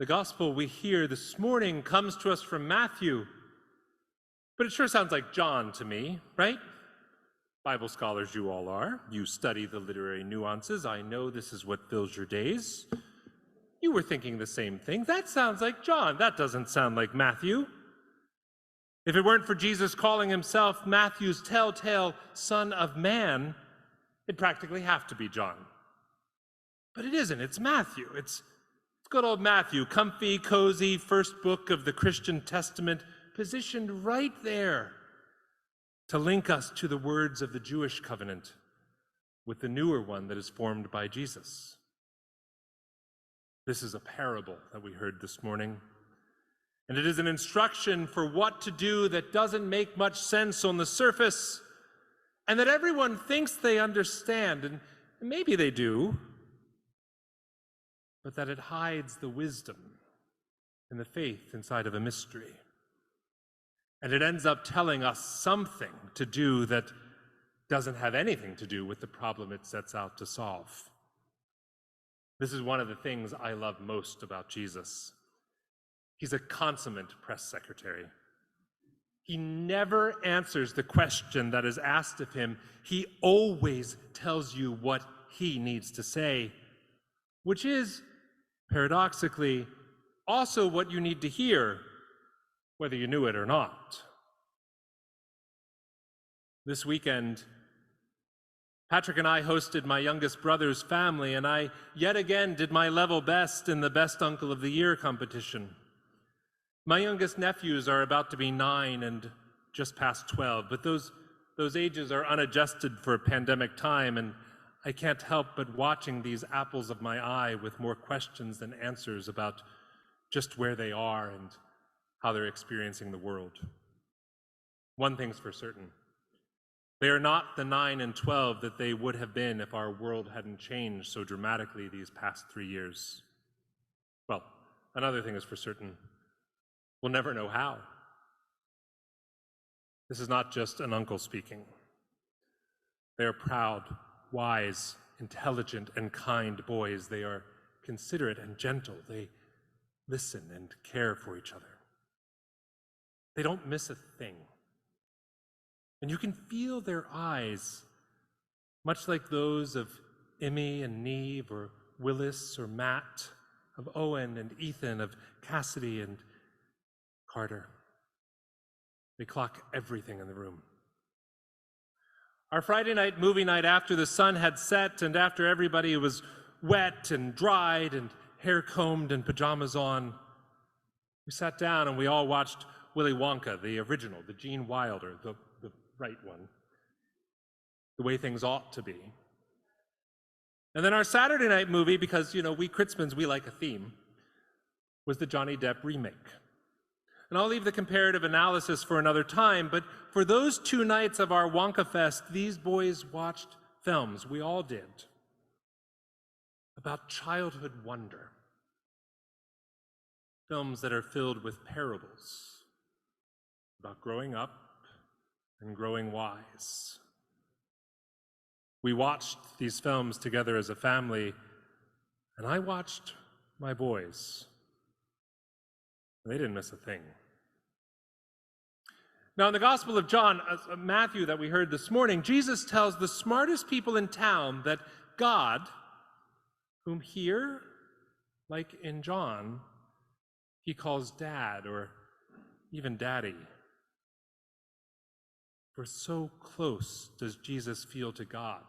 The gospel we hear this morning comes to us from Matthew, but it sure sounds like John to me, right? Bible scholars you all are. You study the literary nuances. I know this is what fills your days. You were thinking the same thing. That sounds like John. That doesn't sound like Matthew. If it weren't for Jesus calling himself Matthew's telltale son of man, it'd practically have to be John. But it isn't. It's Matthew. It's good old Matthew, comfy, cozy, first book of the Christian Testament, positioned right there to link us to the words of the Jewish covenant with the newer one that is formed by Jesus. This is a parable that we heard this morning, and it is an instruction for what to do that doesn't make much sense on the surface and that everyone thinks they understand, and maybe they do, but that it hides the wisdom and the faith inside of a mystery. And it ends up telling us something to do that doesn't have anything to do with the problem it sets out to solve. This is one of the things I love most about Jesus. He's a consummate press secretary. He never answers the question that is asked of him. He always tells you what he needs to say, which is, paradoxically, also what you need to hear, whether you knew it or not. This weekend, Patrick and I hosted my youngest brother's family, and I yet again did my level best in the Best Uncle of the Year competition. My youngest nephews are about to be 9 and just past 12, but those ages are unadjusted for a pandemic time, and I can't help but watching these apples of my eye with more questions than answers about just where they are and how they're experiencing the world. One thing's for certain. They are not the 9 and 12 that they would have been if our world hadn't changed so dramatically these past 3 years. Well, another thing is for certain. We'll never know how. This is not just an uncle speaking. They are proud, wise, intelligent, and kind boys. They are considerate and gentle. They listen and care for each other. They don't miss a thing. And you can feel their eyes, much like those of Emmy and Neve, or Willis or Matt, of Owen and Ethan, of Cassidy and Carter. They clock everything in the room. Our Friday night movie night, after the sun had set and after everybody was wet and dried and hair combed and pajamas on, we sat down and we all watched Willy Wonka, the original, the Gene Wilder, the right one, the way things ought to be. And then our Saturday night movie, because, we Critzmans, we like a theme, was the Johnny Depp remake. And I'll leave the comparative analysis for another time, but for those 2 nights of our Wonka Fest, these boys watched films, we all did, about childhood wonder. Films that are filled with parables about growing up and growing wise. We watched these films together as a family, and I watched my boys. They didn't miss a thing. Now, in the Gospel of John, Matthew that we heard this morning, Jesus tells the smartest people in town that God, whom here, like in John, he calls Dad or even Daddy. For so close does Jesus feel to God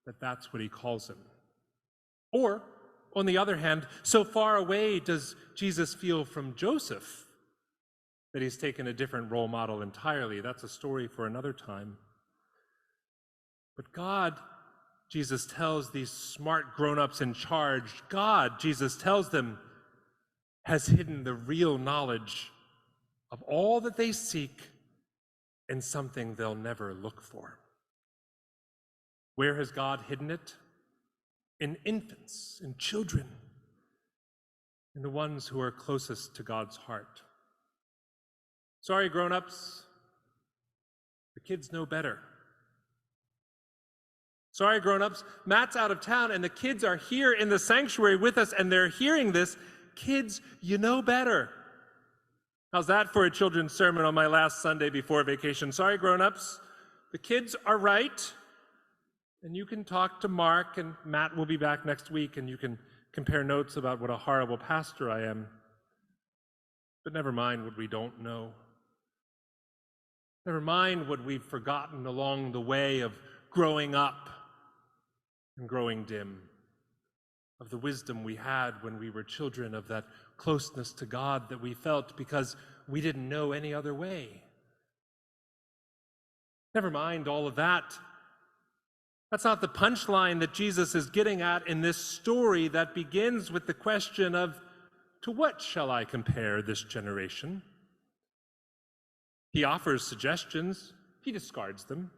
that that's what he calls him. Or, on the other hand, so far away does Jesus feel from Joseph that he's taken a different role model entirely. That's a story for another time. But God, Jesus tells these smart grown-ups in charge, God, Jesus tells them, has hidden the real knowledge of all that they seek in something they'll never look for. Where has God hidden it? In infants, in children, in the ones who are closest to God's heart. Sorry, grown-ups, the kids know better. Sorry, grown-ups, Matt's out of town and the kids are here in the sanctuary with us and they're hearing this, kids, you know better. How's that for a children's sermon on my last Sunday before vacation? Sorry, grown-ups. The kids are right. And you can talk to Mark, and Matt will be back next week, and you can compare notes about what a horrible pastor I am. But never mind what we don't know. Never mind what we've forgotten along the way of growing up and growing dim, of the wisdom we had when we were children, of that closeness to God that we felt because we didn't know any other way. Never mind all of that. That's not the punchline that Jesus is getting at in this story that begins with the question of, to what shall I compare this generation? He offers suggestions, he discards them.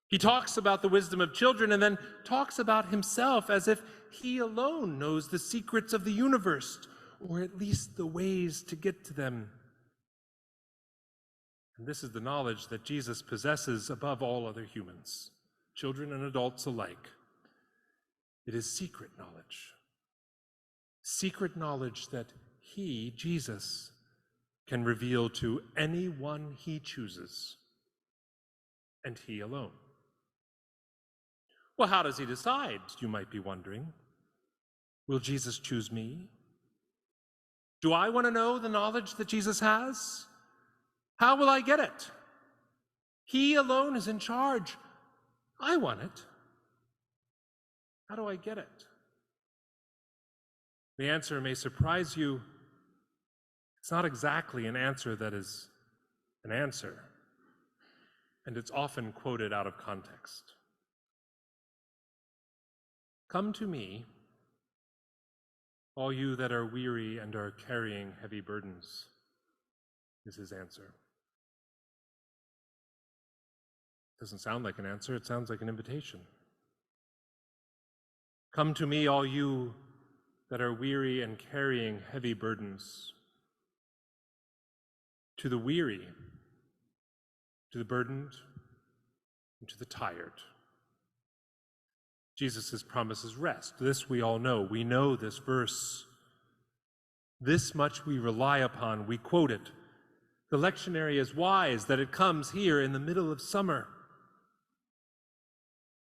He talks about the wisdom of children and then talks about himself as if he alone knows the secrets of the universe, or at least the ways to get to them. And this is the knowledge that Jesus possesses above all other humans, children and adults alike. It is secret knowledge that he, Jesus, can reveal to anyone he chooses, and he alone. Well, how does he decide, you might be wondering? Will Jesus choose me? Do I want to know the knowledge that Jesus has? How will I get it? He alone is in charge. I want it. How do I get it? The answer may surprise you. It's not exactly an answer that is an answer, and it's often quoted out of context. Come to me, all you that are weary and are carrying heavy burdens, is his answer. Doesn't sound like an answer, it sounds like an invitation. Come to me, all you that are weary and carrying heavy burdens. To the weary, to the burdened, and to the tired. Jesus' promises rest. This we all know. We know this verse. This much we rely upon. We quote it. The lectionary is wise that it comes here in the middle of summer.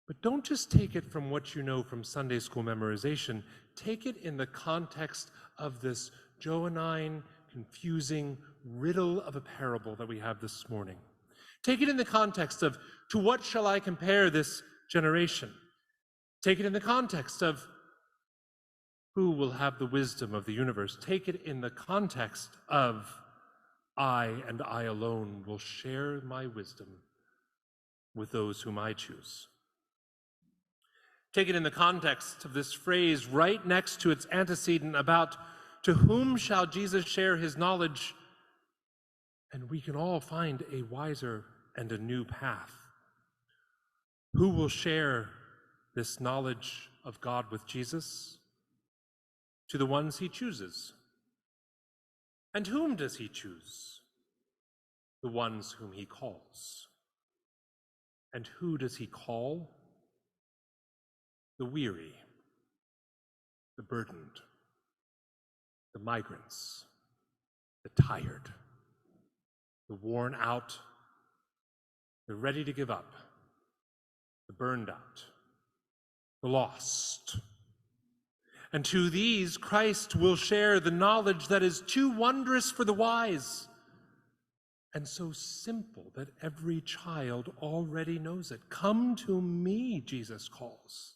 But don't just take it from what you know from Sunday school memorization. Take it in the context of this Johannine, confusing riddle of a parable that we have this morning. Take it in the context of, to what shall I compare this generation? Take it in the context of, who will have the wisdom of the universe? Take it in the context of, I and I alone will share my wisdom with those whom I choose. Take it in the context of this phrase right next to its antecedent about, to whom shall Jesus share his knowledge? And we can all find a wiser and a new path. Who will share this knowledge of God with Jesus? To the ones he chooses. And whom does he choose? The ones whom he calls. And who does he call? The weary, the burdened, the migrants, the tired, the worn out, the ready to give up, the burned out, the lost. And to these, Christ will share the knowledge that is too wondrous for the wise and so simple that every child already knows it. Come to me, Jesus calls,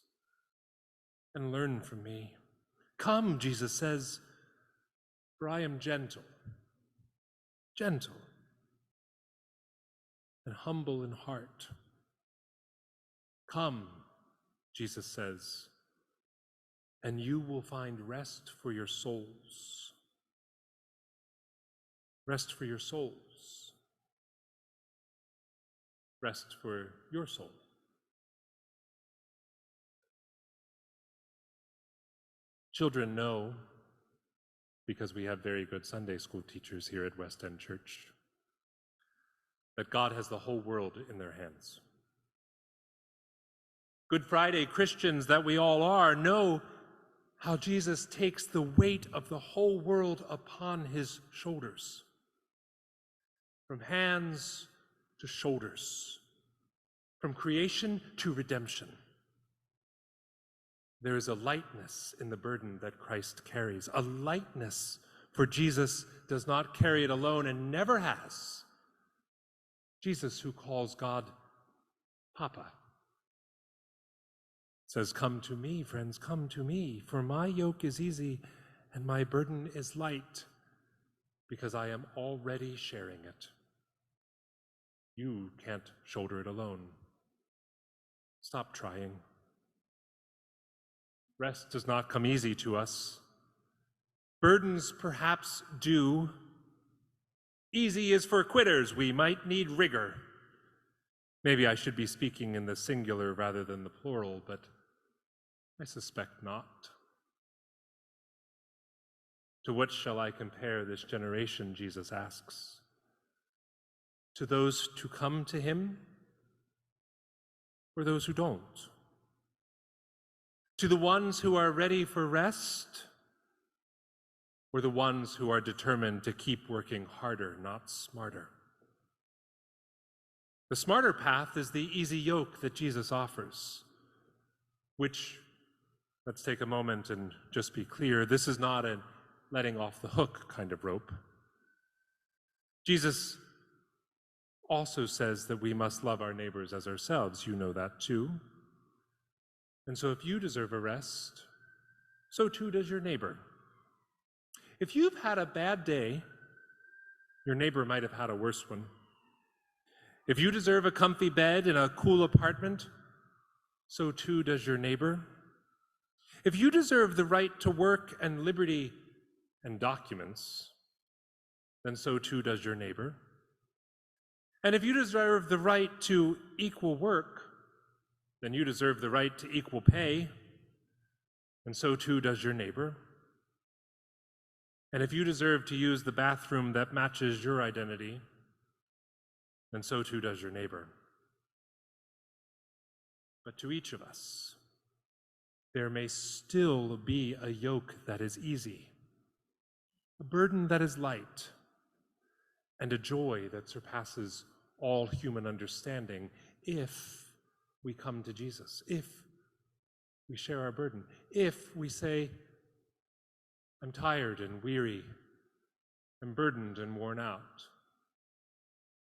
and learn from me. Come, Jesus says, for I am gentle and humble in heart. Come, Jesus says, and you will find rest for your souls. Rest for your souls. Rest for your soul. Children know, because we have very good Sunday school teachers here at West End Church, that God has the whole world in their hands. Good Friday Christians that we all are know how Jesus takes the weight of the whole world upon his shoulders, from hands to shoulders, from creation to redemption. There is a lightness in the burden that Christ carries, a lightness, for Jesus does not carry it alone and never has. Jesus, who calls God Papa, says, "Come to me, friends, come to me, for my yoke is easy and my burden is light, because I am already sharing it. You can't shoulder it alone. Stop trying." Rest does not come easy to us. Burdens perhaps do. Easy is for quitters. We might need rigor. Maybe I should be speaking in the singular rather than the plural, but I suspect not. To what shall I compare this generation, Jesus asks? To those who come to him, or those who don't? To the ones who are ready for rest, or the ones who are determined to keep working harder, not smarter? The smarter path is the easy yoke that Jesus offers, which, let's take a moment and just be clear, this is not a letting off the hook kind of rope. Jesus also says that we must love our neighbors as ourselves. You know that too. And so if you deserve a rest, so too does your neighbor. If you've had a bad day, your neighbor might have had a worse one. If you deserve a comfy bed in a cool apartment, so too does your neighbor. If you deserve the right to work and liberty and documents, then so too does your neighbor. And if you deserve the right to equal work, then you deserve the right to equal pay, and so too does your neighbor. And if you deserve to use the bathroom that matches your identity, then so too does your neighbor. But to each of us, there may still be a yoke that is easy, a burden that is light, and a joy that surpasses all human understanding if we come to Jesus, if we share our burden, if we say, "I'm tired and weary, I'm burdened and worn out.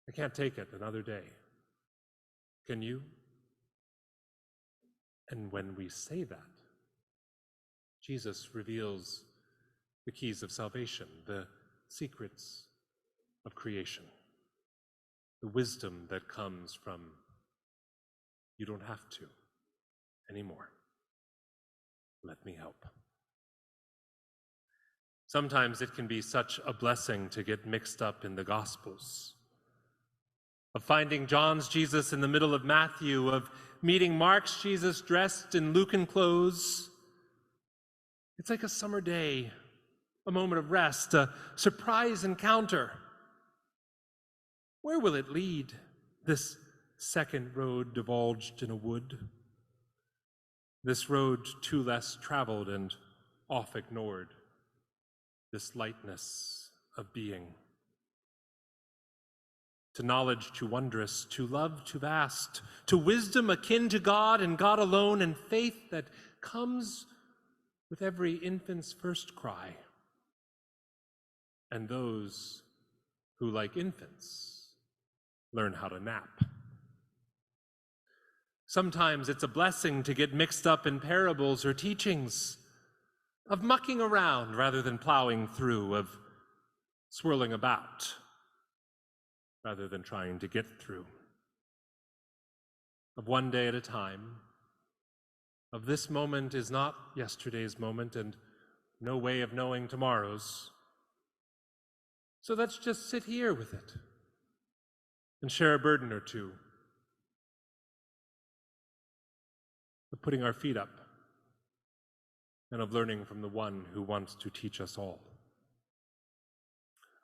I can't take it another day. Can you?" And when we say that, Jesus reveals the keys of salvation, the secrets of creation, the wisdom that comes from you don't have to anymore. Let me help. Sometimes it can be such a blessing to get mixed up in the Gospels, of finding John's Jesus in the middle of Matthew, of meeting Mark's Jesus dressed in Lucan clothes. It's like a summer day, a moment of rest, a surprise encounter. Where will it lead, this second road divulged in a wood? This road too less traveled and oft ignored, this lightness of being. To knowledge too wondrous, to love too vast, to wisdom akin to God and God alone, and faith that comes with every infant's first cry, and those who, like infants, learn how to nap. Sometimes it's a blessing to get mixed up in parables or teachings, of mucking around rather than plowing through, of swirling about rather than trying to get through, of one day at a time, of this moment is not yesterday's moment and no way of knowing tomorrow's. So let's just sit here with it and share a burden or two, of putting our feet up and of learning from the one who wants to teach us all,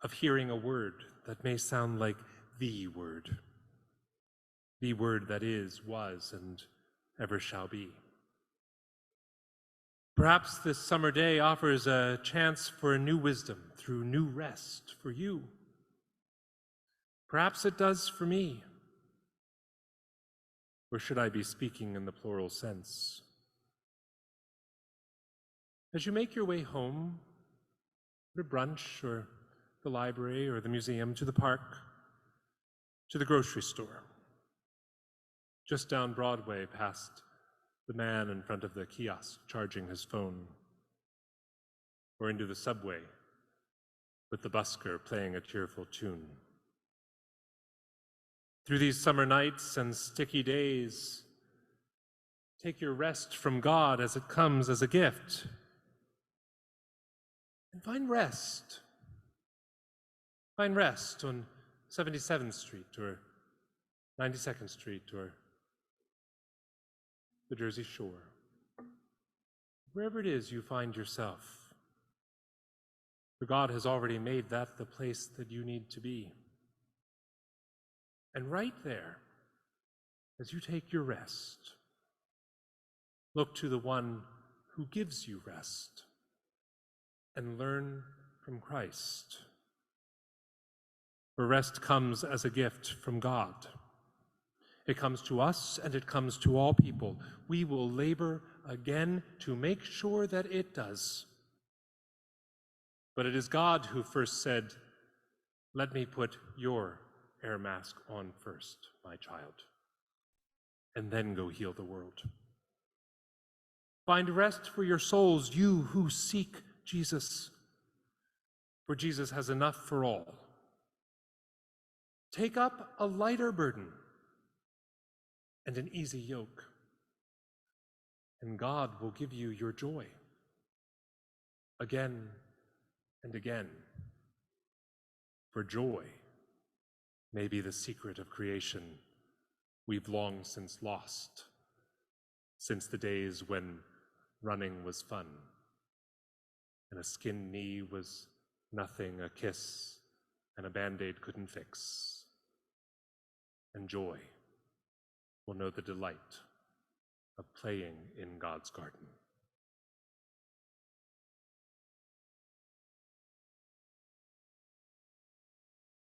of hearing a word that may sound like the word that is, was, and ever shall be. Perhaps this summer day offers a chance for a new wisdom through new rest for you. Perhaps it does for me. Or should I be speaking in the plural sense? As you make your way home, to brunch or the library or the museum, to the park, to the grocery store, just down Broadway past the man in front of the kiosk charging his phone, or into the subway with the busker playing a cheerful tune. Through these summer nights and sticky days, take your rest from God as it comes as a gift. And find rest. Find rest on 77th Street or 92nd Street or the Jersey Shore. Wherever it is you find yourself, for God has already made that the place that you need to be. And right there, as you take your rest, look to the one who gives you rest and learn from Christ. For rest comes as a gift from God. It comes to us and it comes to all people. We will labor again to make sure that it does. But it is God who first said, "Let me put your air mask on first, my child, and then go heal the world." Find rest for your souls, you who seek Jesus, for Jesus has enough for all. Take up a lighter burden and an easy yoke, and God will give you your joy again and again. For joy may be the secret of creation we've long since lost, since the days when running was fun and a skinned knee was nothing a kiss and a Band-Aid couldn't fix. And joy will know the delight of playing in God's garden.